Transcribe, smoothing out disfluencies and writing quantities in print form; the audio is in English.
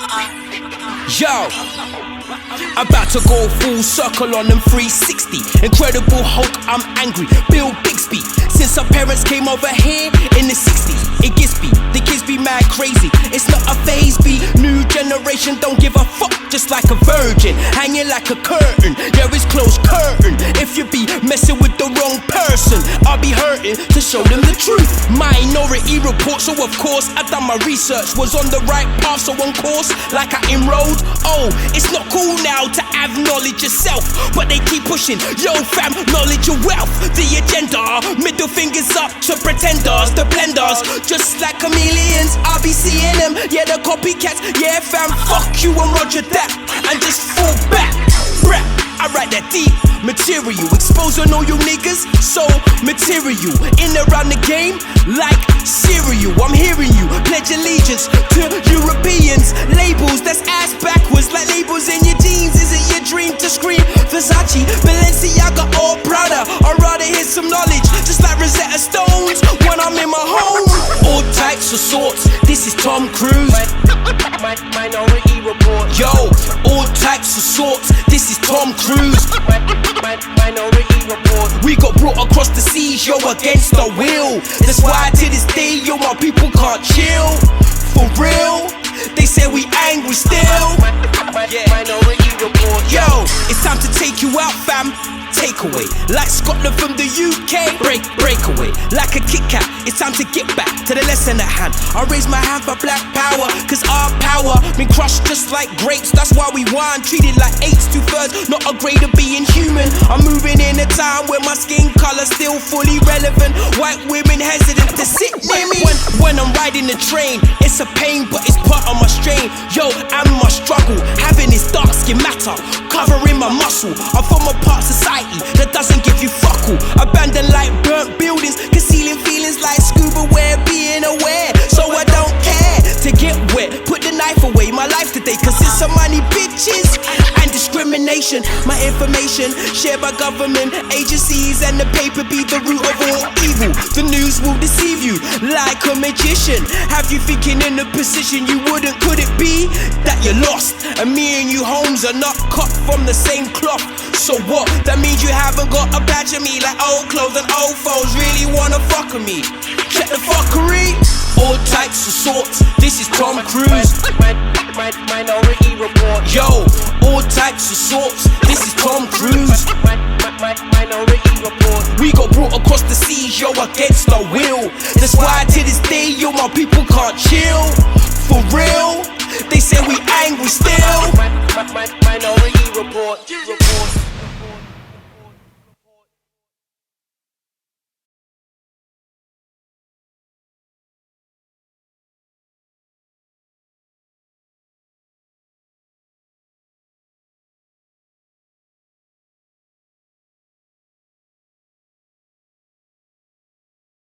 Yo, about to go full circle on them 360. Incredible Hulk, I'm angry. Bill Bixby. Since our parents came over here in the 60s, it gets me. The kids be mad crazy. It's not a phase, be new generation don't give a fuck. Just like a virgin, hanging like a curtain. Yeah, it's closed curtain. If you be messing with the wrong person, I'll be hurting to show them the truth. Minority Report, so of course I done my research. Was on the right path, so on course, like I enrolled. Oh, it's not cool now to have knowledge yourself, but they keep pushing. Yo fam, knowledge your wealth. The agenda, middle fingers up to pretenders, the blenders. Just like chameleons, I'll be seeing them. Yeah, the copycats. Yeah fam, fuck you and Roger that. And just fall back. Brap, I write that deep material, exposing all you niggas. So material, in around the game like cereal. I'm hearing you pledge allegiance to Europeans. Labels that's ass backwards, like labels in your jeans. Is it your dream to scream Versace, Balenciaga or Prada? I'd rather hear some knowledge, just like Rosetta Stones when I'm in my home. All types of sorts, this is Tom Cruise. Minority Report. Yo, all types of sorts, this is Tom Cruise. Minority Report. We got brought across the seas, yo, against our will. That's why to this day, yo, my people can't chill. For real, they say we angry still. Minority Report. Yo, it's time to take you out, fam. Takeaway, like Scotland from the UK. Breakaway, like a Kit Kat. It's time to get back to the lesson at hand. I raise my hand for black power, cause our power been crushed just like grapes. That's why we whine, treated like apes. 2/3, not a grade of being human. I'm moving in a time where my skin color still fully relevant. White women hesitant to sit near me. When I'm riding the train, it's a pain, but it's part of my strain. Yo, and my struggle, having this dark skin matter, covering my muscle. I'm from a part of society that doesn't give you fuck all. Abandoned like burnt buildings, concealing feelings like scuba wear, being aware. So I don't care to get wet, put the knife away. My life today consists of money, bitches, and discrimination. My information shared by government agencies, and the paper be the root of all evil. The news will deceive you like a magician, have you thinking in a position you wouldn't. Could it be that you're lost, and me and you homes are not cut from the same cloth? So what? That means you haven't got a batch of me, like old clothes and old phones really wanna fuck with me. Check the fuckery. All types of sorts, this is Tom Cruise. Minority Report. Yo, all types of sorts, this is Tom Cruise. Minority Report. We got brought across the seas, yo, against our will. That's why to this day, yo, my people can't chill. For real, they say we angry still. Minority Report.